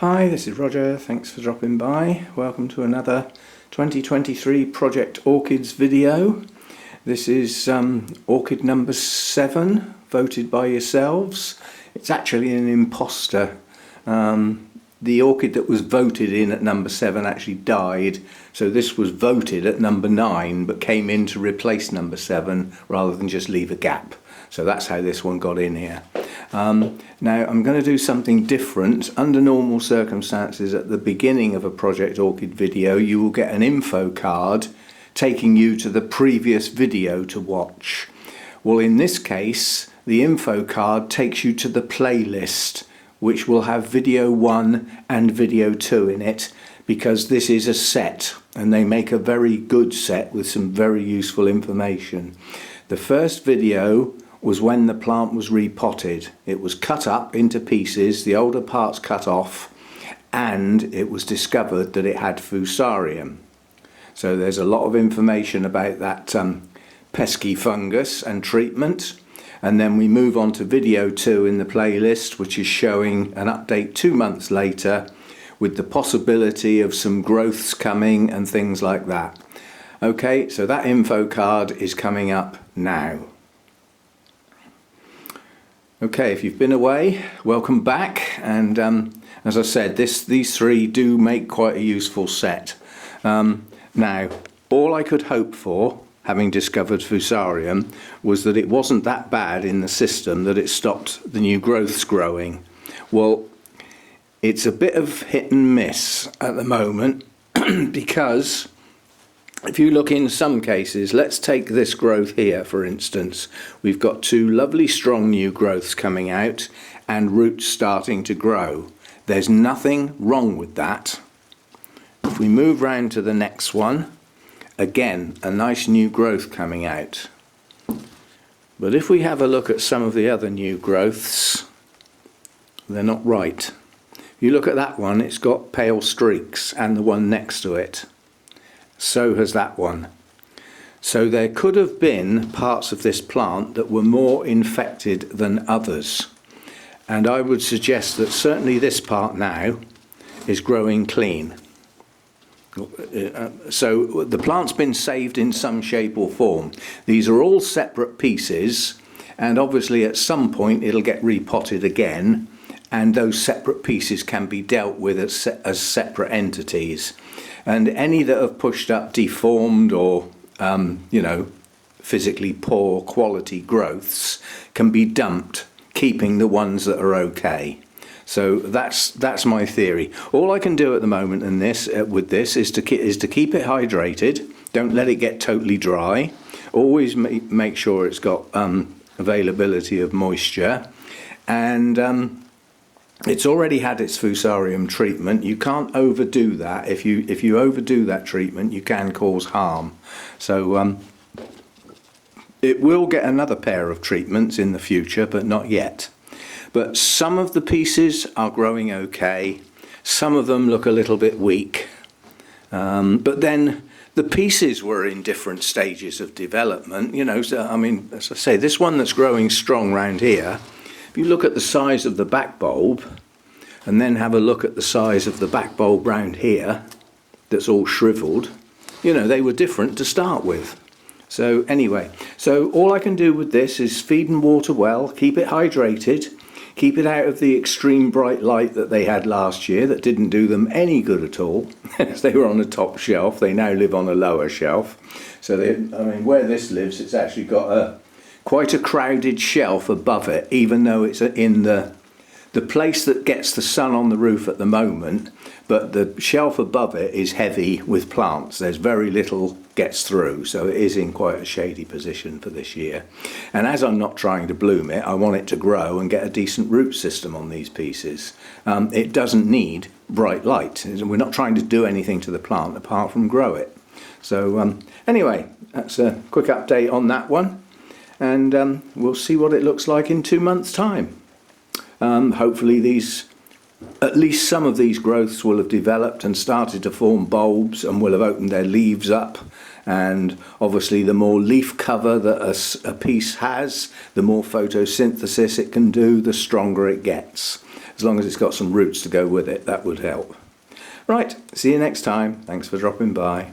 Hi, this is Roger. Thanks for dropping by. Welcome to another 2023 Project Orchids video. This is orchid number 7, voted by yourselves. It's actually an imposter. The orchid that was voted in at number 7 actually died, so this was voted at number 9 but came in to replace number 7 rather than just leave a gap. So that's how this one got in here. Now I'm going to do something different. Under normal circumstances, at the beginning of a Project Orchid video you will get an info card taking you to the previous video to watch. Well, in this case the info card takes you to the playlist, which will have video 1 and video 2 in it, because this is a set and they make a very good set with some very useful information. The first video was when the plant was repotted. It was cut up into pieces, the older parts cut off, and it was discovered that it had Fusarium. So there's a lot of information about that pesky fungus and treatment. And then we move on to video 2 in the playlist, which is showing an update 2 months later with the possibility of some growths coming and things like that. Okay, so that info card is coming up now. Okay, if you've been away, welcome back, and as I said, these three do make quite a useful set. Now, all I could hope for, having discovered Fusarium, was that it wasn't that bad in the system that it stopped the new growths growing. Well, it's a bit of hit and miss at the moment because if you look in some cases, let's take this growth here for instance. We've got 2 lovely strong new growths coming out and roots starting to grow. There's nothing wrong with that. If we move round to the next one, again a nice new growth coming out. But if we have a look at some of the other new growths, they're not right. If you look at that one, it's got pale streaks, and the one next to it. So has that one. So there could have been parts of this plant that were more infected than others. And I would suggest that certainly this part now is growing clean. So the plant's been saved in some shape or form. These are all separate pieces, and obviously at some point it'll get repotted again, and those separate pieces can be dealt with as separate entities. And any that have pushed up deformed or physically poor quality growths can be dumped, keeping the ones that are okay. So that's my theory. All I can do at the moment in with this is to keep it hydrated. Don't let it get totally dry. Always make sure it's got availability of moisture, and it's already had its Fusarium treatment. You can't overdo that. If you overdo that treatment, you can cause harm. So it will get another pair of treatments in the future, but not yet. But some of the pieces are growing okay. Some of them look a little bit weak. But then the pieces were in different stages of development. So I mean, as I say, this one that's growing strong round here, if you look at the size of the back bulb and then have a look at the size of the back bulb round here that's all shriveled, they were different to start with. So anyway, so all I can do with this is feed and water well, keep it hydrated, keep it out of the extreme bright light that they had last year that didn't do them any good at all. They were on the top shelf, they now live on a lower shelf. So where this lives, it's actually got quite a crowded shelf above it, even though it's in the place that gets the sun on the roof at the moment, but the shelf above it is heavy with plants. There's very little gets through, so it is in quite a shady position for this year. And as I'm not trying to bloom it, I want it to grow and get a decent root system on these pieces. It doesn't need bright light. We're not trying to do anything to the plant apart from grow it. So anyway, that's a quick update on that one. And we'll see what it looks like in 2 months' time. Hopefully at least some of these growths will have developed and started to form bulbs and will have opened their leaves up. And obviously the more leaf cover that a piece has, the more photosynthesis it can do, the stronger it gets. as long as it's got some roots to go with it, that would help. Right, see you next time. Thanks for dropping by.